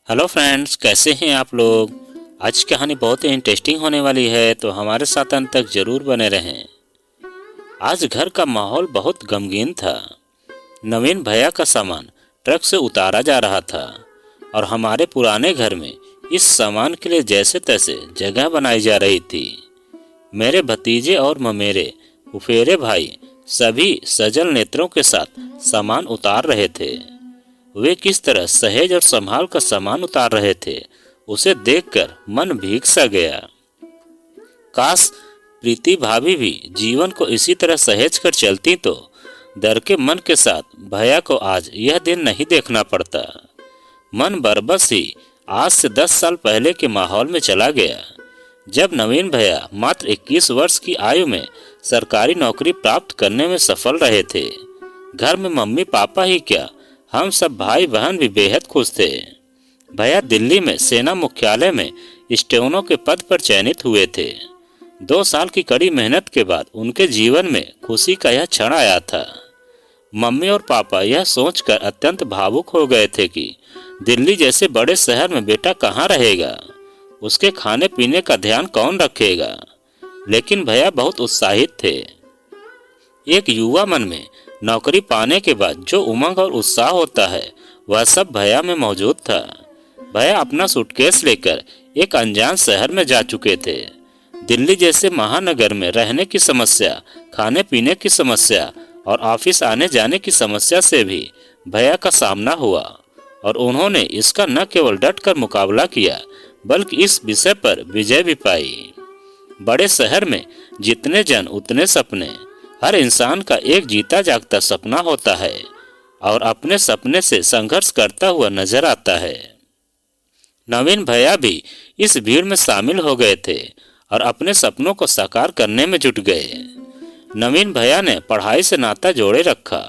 Hello friends, कैसे हैं आप लोग। आज की कहानी बहुत ही इंटरेस्टिंग होने वाली है, तो हमारे साथ अंत तक जरूर बने रहें। आज घर का माहौल बहुत गमगीन था। नवीन भैया का सामान ट्रक से उतारा जा रहा था और हमारे पुराने घर में इस सामान के लिए जैसे तैसे जगह बनाई जा रही थी। मेरे भतीजे और ममेरे फुफेरे भाई सभी सजल नेत्रों के साथ सामान उतार रहे थे। वे किस तरह सहेज और संभाल कर सामान उतार रहे थे, उसे देखकर मन भीग सा गया। काश प्रीति भाभी भी जीवन को इसी तरह सहेज कर चलती तो डर के मन के साथ भैया को आज यह दिन नहीं देखना पड़ता। मन बरबस ही आज से 10 साल पहले के माहौल में चला गया, जब नवीन भैया मात्र 21 वर्ष की आयु में सरकारी नौकरी प्राप्त करने में सफल रहे थे। घर में मम्मी पापा ही क्या, हम सब भाई बहन भी बेहद खुश थे। भैया दिल्ली में सेना मुख्यालय में स्टेनो के पद पर चयनित हुए थे। 2 साल की कड़ी मेहनत के बाद उनके जीवन में खुशी का यह क्षण आया था। मम्मी और पापा यह सोचकर अत्यंत भावुक हो गए थे कि दिल्ली जैसे बड़े शहर में बेटा कहाँ रहेगा, उसके खाने पीने का ध्यान कौन रखेगा। लेकिन भैया बहुत उत्साहित थे। एक युवा मन में नौकरी पाने के बाद जो उमंग और उत्साह होता है, वह सब भैया में मौजूद था। भैया अपना सूटकेस लेकर एक अनजान शहर में जा चुके थे। दिल्ली जैसे महानगर में रहने की समस्या, खाने पीने की समस्या और ऑफिस आने जाने की समस्या से भी भैया का सामना हुआ और उन्होंने इसका न केवल डट कर मुकाबला किया, बल्कि इस विषय पर विजय भी पाई। बड़े शहर में जितने जन उतने सपने। हर इंसान का एक जीता जागता सपना होता है और अपने सपने से संघर्ष करता हुआ नजर आता है। नवीन भैया भी इस भीड़ में शामिल हो गए थे और अपने सपनों को साकार करने में जुट गए। नवीन भैया ने पढ़ाई से नाता जोड़े रखा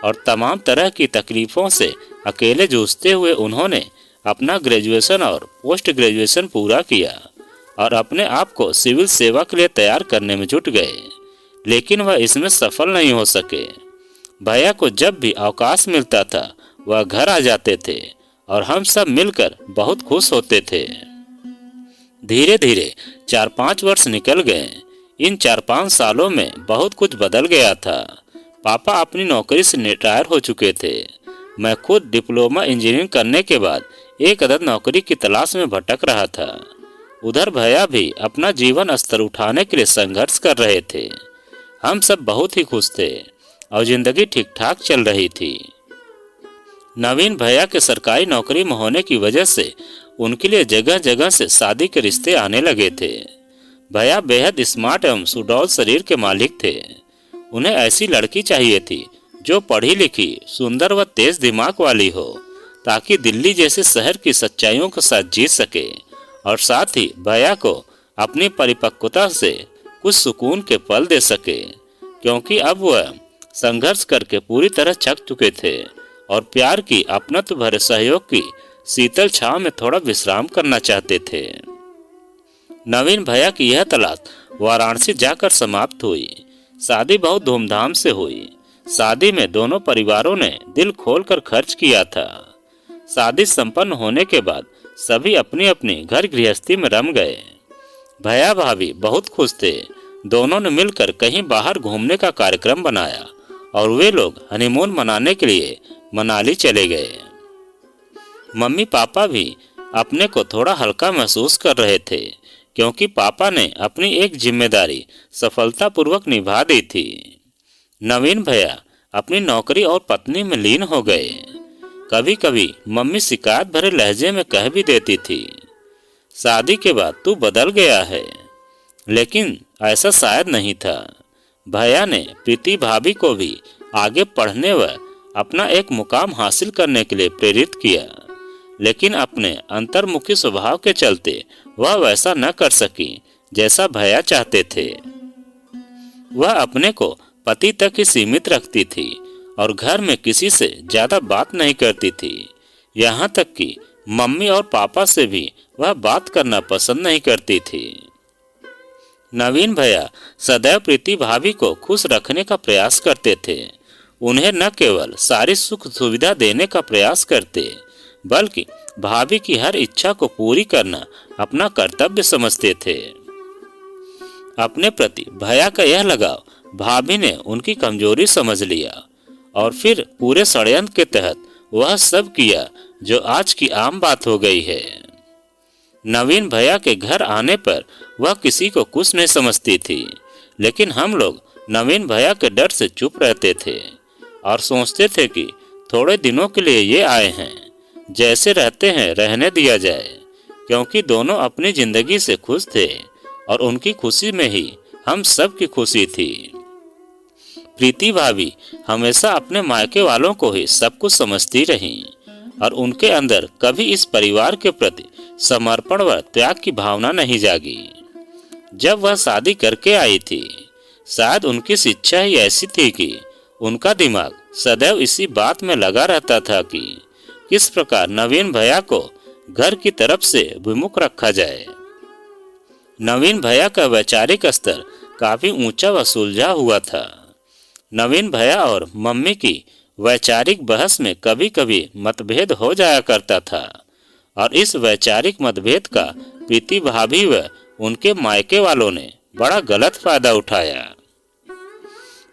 और तमाम तरह की तकलीफों से अकेले जूझते हुए उन्होंने अपना ग्रेजुएशन और पोस्ट ग्रेजुएशन पूरा किया और अपने आप को सिविल सेवा के लिए तैयार करने में जुट गए। लेकिन वह इसमें सफल नहीं हो सके। भैया को जब भी अवकाश मिलता था वह घर आ जाते थे और हम सब मिलकर बहुत खुश होते थे। धीरे धीरे 4-5 वर्ष निकल गए। इन 4-5 सालों में बहुत कुछ बदल गया था। पापा अपनी नौकरी से रिटायर हो चुके थे। मैं खुद डिप्लोमा इंजीनियरिंग करने के बाद एक अदद नौकरी की तलाश में भटक रहा था। उधर भैया भी अपना जीवन स्तर उठाने के लिए संघर्ष कर रहे थे। हम सब बहुत ही खुश थे और जिंदगी ठीक ठाक चल रही थी। नवीन भैया के सरकारी नौकरी में होने की वजह से उनके लिए जगह जगह से शादी के रिश्ते आने लगे थे। भैया बेहद स्मार्ट एवं सुडौल शरीर के मालिक थे। उन्हें ऐसी लड़की चाहिए थी जो पढ़ी लिखी, सुंदर व तेज दिमाग वाली हो, ताकि दिल्ली जैसे शहर की सच्चाइयों के साथ जीत सके और साथ ही भैया को अपनी परिपक्वता से कुछ सुकून के पल दे सके, क्योंकि अब वह संघर्ष करके पूरी तरह थक चुके थे और प्यार की अपनत्व भरे सहयोग की शीतल छांव में थोड़ा विश्राम करना चाहते थे। नवीन भैया की यह तलाश वाराणसी जाकर समाप्त हुई। शादी बहुत धूमधाम से हुई। शादी में दोनों परिवारों ने दिल खोलकर खर्च किया था। शादी संपन्न होने के बाद सभी अपनी अपनी घर गृहस्थी में रम गए। भैया भाभी बहुत खुश थे। दोनों ने मिलकर कहीं बाहर घूमने का कार्यक्रम बनाया और वे लोग हनीमून मनाने के लिए मनाली चले गए। मम्मी पापा भी अपने को थोड़ा हल्का महसूस कर रहे थे, क्योंकि पापा ने अपनी एक जिम्मेदारी सफलतापूर्वक निभा दी थी। नवीन भैया अपनी नौकरी और पत्नी में लीन हो गए। कभी कभी मम्मी शिकायत भरे लहजे में कह भी देती थी, शादी के बाद तू बदल गया है। लेकिन ऐसा शायद नहीं था। भैया ने प्रीति भाभी को भी आगे पढ़ने व अपना एक मुकाम हासिल करने के लिए प्रेरित किया, लेकिन अपने अंतर्मुखी स्वभाव के चलते वह वैसा न कर सकी जैसा भैया चाहते थे। वह अपने को पति तक ही सीमित रखती थी और घर में किसी से ज्यादा बात नहीं करती थी। यहाँ तक कि मम्मी और पापा से भी वह बात करना पसंद नहीं करती थी। नवीन भैया सदैव प्रीति भाभी को खुश रखने का प्रयास करते थे। उन्हें न केवल सारी सुख सुविधा देने का प्रयास करते, बल्कि भाभी की हर इच्छा को पूरी करना अपना कर्तव्य समझते थे। अपने प्रति भैया का यह लगाव भाभी ने उनकी कमजोरी समझ लिया और फिर पूरे षड्यंत्र के तहत वह सब किया जो आज की आम बात हो गई है। नवीन भैया के घर आने पर वह किसी को कुछ नहीं समझती थी, लेकिन हम लोग नवीन भैया के डर से चुप रहते थे और सोचते थे कि थोड़े दिनों के लिए ये आए हैं, जैसे रहते हैं रहने दिया जाए, क्योंकि दोनों अपनी जिंदगी से खुश थे और उनकी खुशी में ही हम सब की खुशी थी। प्रीति भाभी हमेशा अपने मायके वालों को ही सब कुछ समझती रही और उनके अंदर कभी इस परिवार के प्रति समर्पण व त्याग की भावना नहीं जागी। जब वह शादी करके आई थी, शायद उनकी शिक्षा ही ऐसी थी कि उनका दिमाग सदैव इसी बात में लगा रहता था कि किस प्रकार नवीन भैया को घर की तरफ से विमुख रखा जाए। नवीन भैया का वैचारिक स्तर काफी ऊंचा व सुलझा हुआ था। नवीन भैया और मम्मी की वैचारिक बहस में कभी कभी मतभेद हो जाया करता था और इस वैचारिक मतभेद का प्रीति भाभी व उनके मायके वालों ने बड़ा गलत फायदा उठाया।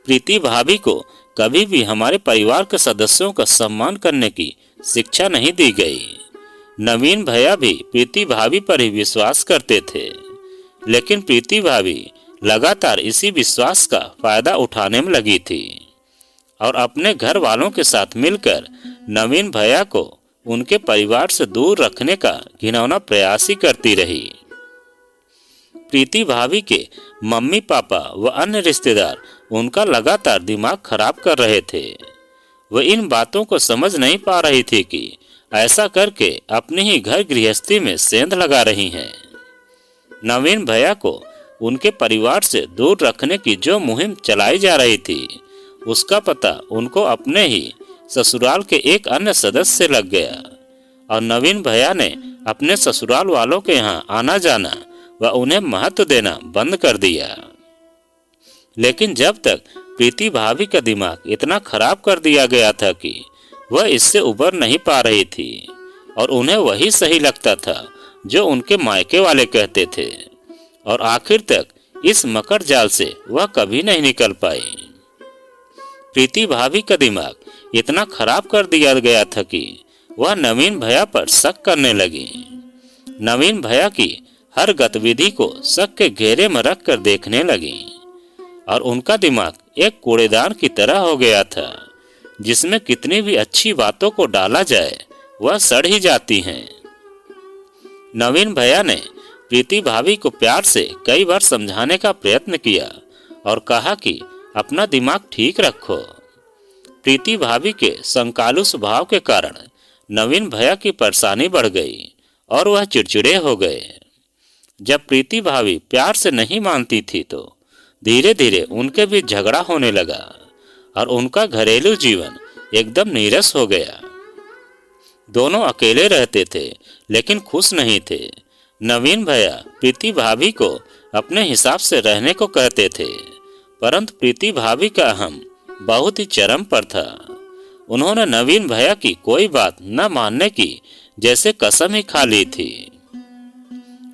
प्रीति भाभी को कभी भी हमारे परिवार के सदस्यों का सम्मान करने की शिक्षा नहीं दी गई। नवीन भैया भी प्रीति भाभी पर ही विश्वास करते थे, लेकिन प्रीति भाभी लगातार इसी विश्वास का फायदा उठाने में लगी थी और अपने घर वालों के साथ मिलकर नवीन भैया को उनके परिवार से दूर रखने का घिनौना प्रयास ही करती रही। प्रीति भाभी के मम्मी पापा व अन्य रिश्तेदार उनका लगातार दिमाग खराब कर रहे थे। वह इन बातों को समझ नहीं पा रही थी कि ऐसा करके अपने ही घर गृहस्थी में सेंध लगा रही हैं। नवीन भैया को उनके परिवार से दूर रखने की जो मुहिम चलाई जा रही थी, उसका पता उनको अपने ही ससुराल के एक अन्य सदस्य से लग गया और नवीन भैया ने अपने ससुराल वालों के यहाँ आना जाना व उन्हें महत्व देना बंद कर दिया। लेकिन जब तक प्रीति भाभी का दिमाग इतना खराब कर दिया गया था कि वह इससे उबर नहीं पा रही थी और उन्हें वही सही लगता था जो उनके मायके वाले कहते थे और आखिर तक इस मकर जाल से वह कभी नहीं निकल पाई। प्रीति भाभी का दिमाग इतना खराब कर दिया गया था कि वह नवीन भैया पर शक करने लगी। नवीन भैया की हर गतिविधि को शक के घेरे में रख कर देखने लगी और उनका दिमाग एक कूड़ेदान की तरह हो गया था, जिसमें कितनी भी अच्छी बातों को डाला जाए वह सड़ ही जाती हैं। नवीन भैया ने प्रीति भाभी को प्यार से कई बार समझाने का प्रयत्न किया और कहा कि अपना दिमाग ठीक रखो। प्रीति भाभी के संकालू स्वभाव के कारण नवीन भैया की परेशानी बढ़ गई और वह चिड़चिड़े हो गए। जब प्रीति भाभी प्यार से नहीं मानती थी तो धीरे धीरे उनके बीच झगड़ा होने लगा और उनका घरेलू जीवन एकदम नीरस हो गया। दोनों अकेले रहते थे लेकिन खुश नहीं थे। नवीन भैया प्रीति भाभी को अपने हिसाब से रहने को कहते थे, परंतु प्रीति भाभी का अहम बहुत ही चरम पर था। उन्होंने नवीन भैया की कोई बात न मानने की जैसे कसम ही खा ली थी।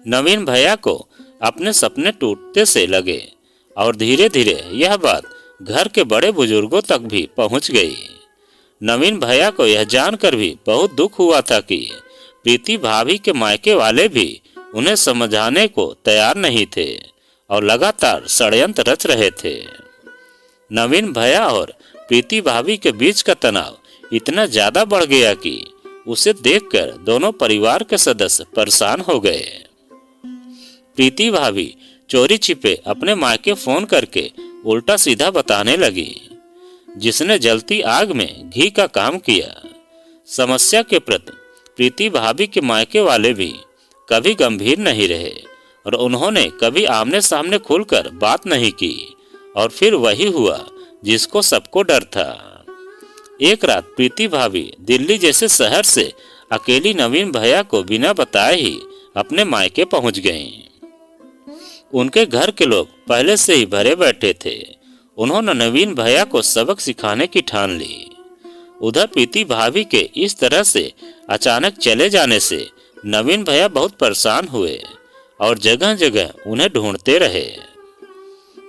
नवीन भैया को अपने सपने टूटते से लगे और धीरे धीरे यह बात घर के बड़े बुजुर्गों तक भी पहुंच गई। नवीन भैया को यह जानकर भी बहुत दुख हुआ था कि प्रीति भाभी के मायके वाले भी उन्हें समझाने को तैयार नहीं थे और लगातार षड्यंत्र रच रहे थे। नवीन भैया और प्रीति भाभी के बीच का तनाव इतना ज्यादा बढ़ गया कि उसे देखकर दोनों परिवार के सदस्य परेशान हो गए। प्रीति भाभी चोरी छिपे अपने मायके फोन करके उल्टा सीधा बताने लगी, जिसने जलती आग में घी का काम किया। समस्या के प्रति प्रीति भाभी के मायके वाले भी कभी गंभीर नहीं रहे और उन्होंने कभी आमने सामने खुलकर बात नहीं की और फिर वही हुआ जिसको सबको डर था। एक रात प्रीति भाभी दिल्ली जैसे शहर से अकेली नवीन भैया को बिना बताए ही अपने मायके पहुंच गईं। उनके घर के लोग पहले से ही भरे बैठे थे। उन्होंने नवीन भैया को सबक सिखाने की ठान ली। उधर प्रीति भाभी के इस तरह से अचानक चले जाने से नवीन भैया बहुत परेशान हुए और जगह जगह उन्हें ढूंढते रहे।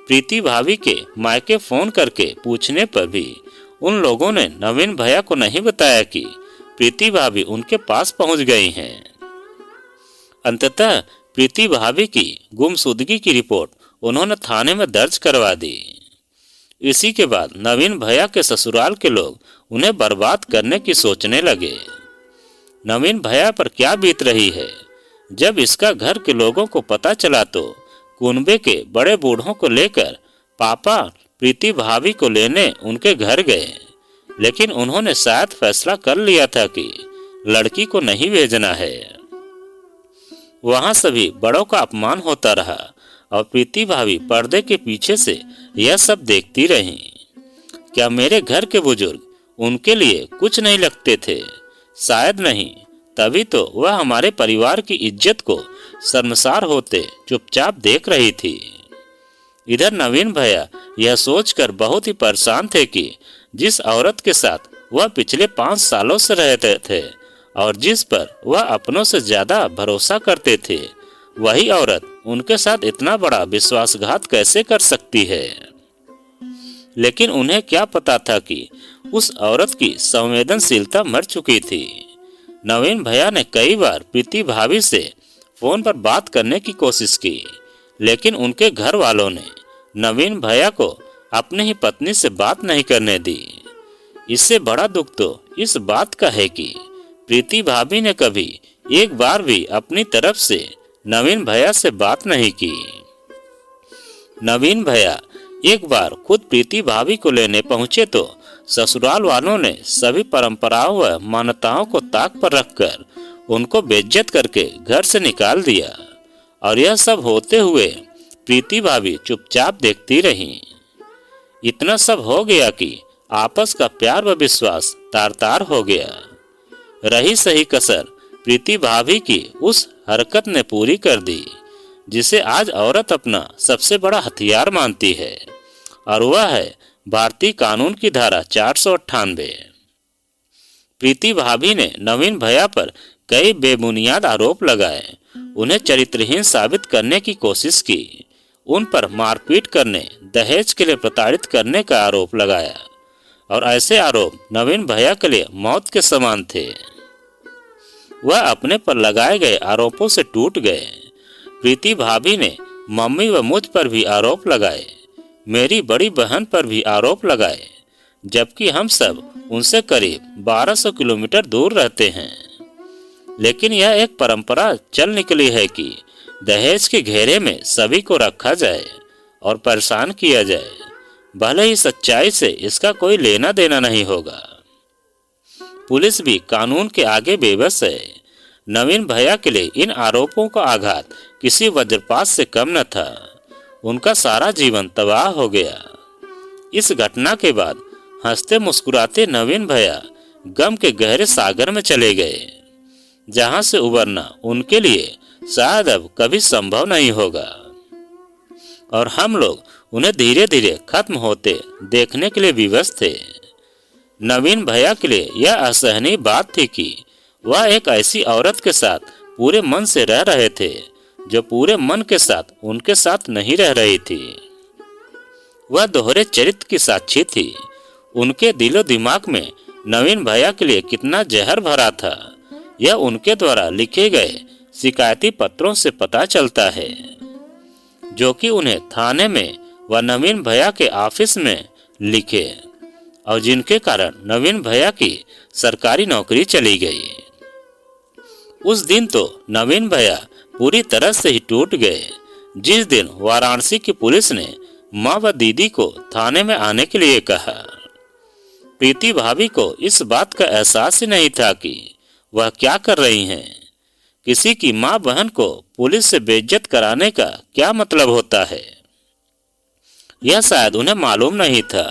प्रीति भाभी के मायके फोन करके पूछने पर भी उन लोगों ने नवीन भैया को नहीं बताया कि प्रीति भाभी उनके पास पहुंच गई हैं। अंततः प्रीति भाभी की गुमशुदगी की रिपोर्ट उन्होंने थाने में दर्ज करवा दी। इसी के बाद नवीन भैया के ससुराल के लोग उन्हें बर्बाद करने की सोचने लगे। नवीन भैया पर क्या बीत रही है। जब इसका घर के लोगों को पता चला तो कुनबे के बड़े बूढ़ों को लेकर पापा प्रीति भाभी को लेने उनके घर गए, लेकिन उन्होंने शायद फैसला कर लिया था कि लड़की को नहीं भेजना है। वहां सभी बड़ों का अपमान होता रहा और प्रीति भाभी पर्दे के पीछे से यह सब देखती रहीं। क्या मेरे घर के बुजुर्ग उनके लिए कुछ नहीं लगते थे? शायद नहीं, तभी तो वह हमारे परिवार की इज्जत को शर्मसार होते चुपचाप देख रही थी। इधर नवीन भैया यह सोचकर बहुत ही परेशान थे कि जिस औरत के साथ वह पिछले 5 सालों से रहते थे और जिस पर वह अपनों से ज्यादा भरोसा करते थे, वही औरत उनके साथ इतना बड़ा विश्वासघात कैसे कर सकती है। लेकिन उन्हें क्या पता था कि उस औरत की संवेदनशीलता मर चुकी थी। नवीन भैया ने कई बार प्रीति भाभी से फोन पर बात करने की कोशिश की, लेकिन उनके घर वालों ने नवीन भैया को अपनी ही पत्नी से बात नहीं करने दी। इससे बड़ा दुख तो इस बात का है कि प्रीति भाभी ने कभी एक बार भी अपनी तरफ से नवीन भैया से बात नहीं की। नवीन भैया एक बार खुद प्रीति भाभी को लेने पहुंचे तो ससुराल वालों ने सभी परंपराओं व मान्यताओं को ताक पर रखकर उनको बेइज्जत करके घर से निकाल दिया। और यह सब होते हुए प्रीति भाभी चुपचाप देखती रहीं। इतना सब हो गया कि आपस का प्यार व विश्वास तार तार हो गया। रही सही कसर प्रीति भाभी की उस हरकत ने पूरी कर दी जिसे आज औरत अपना सबसे बड़ा हथियार मानती है, और वह है भारतीय कानून की धारा 498। प्रीति भाभी ने नवीन भैया पर कई बेबुनियाद आरोप लगाए, उन्हें चरित्रहीन साबित करने की कोशिश की, उन पर मारपीट करने, दहेज के लिए प्रताड़ित करने का आरोप लगाया, और ऐसे आरोप नवीन भैया के लिए मौत के समान थे। वह अपने पर लगाए गए आरोपों से टूट गए। प्रीति भाभी ने मम्मी व मुझ पर भी आरोप लगाए, मेरी बड़ी बहन पर भी आरोप लगाए, जबकि हम सब उनसे करीब 1200 किलोमीटर दूर रहते हैं। लेकिन यह एक परंपरा चल निकली है कि दहेज के घेरे में सभी को रखा जाए और परेशान किया जाए, भले ही सच्चाई से इसका कोई लेना देना नहीं होगा। पुलिस भी कानून के आगे बेबस है। नवीन भैया के लिए इन आरोपों का आघात किसी वज्रपात से कम न था। उनका सारा जीवन तबाह हो गया। इस घटना के बाद हंसते मुस्कुराते नवीन भैया गम के गहरे सागर में चले गए, जहां से उबरना उनके लिए शायद अब कभी संभव नहीं होगा। और हम लोग उन्हें धीरे धीरे खत्म होते देखने के लिए विवश थे। नवीन भैया के लिए यह असहनीय बात थी कि वह एक ऐसी औरत के साथ पूरे मन से रह रहे थे जो पूरे मन के साथ उनके साथ नहीं रह रही थी। वह दोहरे चरित्र की साक्षी थी। उनके दिलो दिमाग में नवीन भैया के लिए कितना जहर भरा था, यह उनके द्वारा लिखे गए शिकायती पत्रों से पता चलता है, जो कि उन्हें थाने में व नवीन भैया के ऑफिस में लिखे, और जिनके कारण नवीन भैया की सरकारी नौकरी चली गई। उस दिन तो नवीन भैया पूरी तरह से ही टूट गए, जिस दिन वाराणसी की पुलिस ने माँ व दीदी को थाने में आने के लिए कहा। प्रीति भाभी को इस बात का एहसास ही नहीं था कि वह क्या कर रही हैं। किसी की माँ बहन को पुलिस से बेइज्जत कराने का क्या मतलब होता है, यह शायद उन्हें मालूम नहीं था।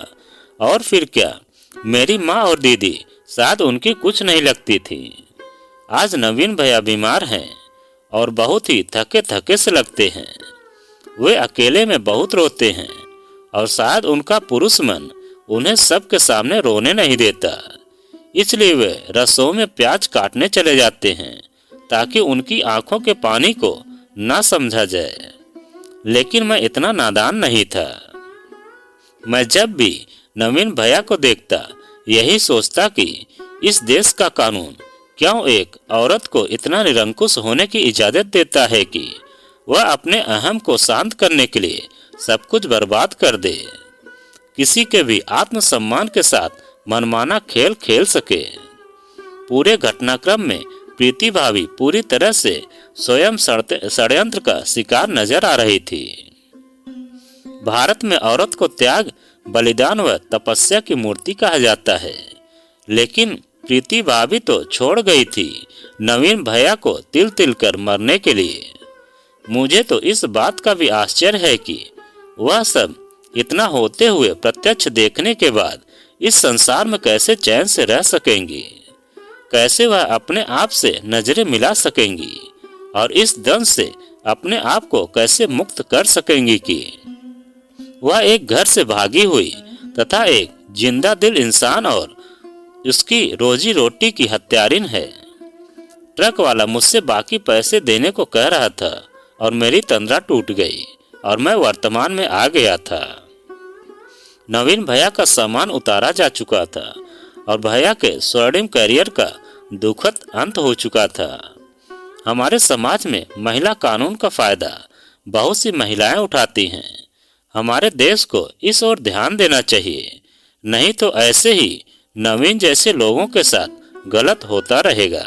और फिर क्या, मेरी माँ और दीदी शायद उनकी कुछ नहीं लगती थी। आज नवीन भैया बीमार हैं और बहुत ही थके थके से लगते हैं। वे अकेले में बहुत रोते हैं और शायद उनका पुरुष मन उन्हें सबके सामने रोने नहीं देता। इसलिए वे रसों में प्याज काटने चले जाते हैं ताकि उनकी आंखों के पानी को ना समझा जाए। लेकिन मैं इतना नादान नहीं था। मैं जब भी नवीन भैया को देखता यही सोचता कि इस देश का कानून क्यों एक औरत को इतना निरंकुश होने की इजाजत देता है कि वह अपने अहम को शांत करने के लिए सब कुछ बर्बाद कर दे, किसी के भी आत्मसम्मान के साथ मनमाना खेल खेल सके। पूरे घटनाक्रम में प्रीति भाभी पूरी तरह से स्वयं षड्यंत्र का शिकार नजर आ रही थी। भारत में औरत को त्याग, बलिदान व तपस्या की मूर्ति कहा जाता है, लेकिन प्रीति भाभी तो छोड़ गई थी नवीन भैया को तिल तिल कर मरने के लिए। मुझे तो इस बात का भी आश्चर्य है कि वह सब इतना होते हुए प्रत्यक्ष देखने के बाद इस संसार में कैसे चैन से रह सकेंगी, कैसे वह अपने आप से नजरें मिला सकेंगी और इस दंश से अपने आप को कैसे मुक्त कर सकेंगी कि वह एक घर से भागी हुई तथा एक जिंदा दिल इंसान और उसकी रोजी रोटी की हत्यारिन है। ट्रक वाला मुझसे बाकी पैसे देने को कह रहा था और मेरी तंद्रा टूट गई और मैं वर्तमान में आ गया था। नवीन भैया का सामान उतारा जा चुका था और भैया के स्वर्णिम करियर का दुखद अंत हो चुका था। हमारे समाज में महिला कानून का फायदा बहुत सी महिलाएं उठाती हैं। हमारे देश को इस ओर ध्यान देना चाहिए, नहीं तो ऐसे ही नवीन जैसे लोगों के साथ गलत होता रहेगा।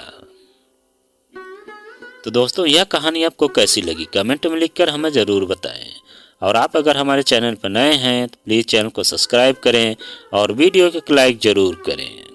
तो दोस्तों, यह कहानी आपको कैसी लगी कमेंट में लिखकर हमें ज़रूर बताएं। और आप अगर हमारे चैनल पर नए हैं तो प्लीज़ चैनल को सब्सक्राइब करें और वीडियो को लाइक ज़रूर करें।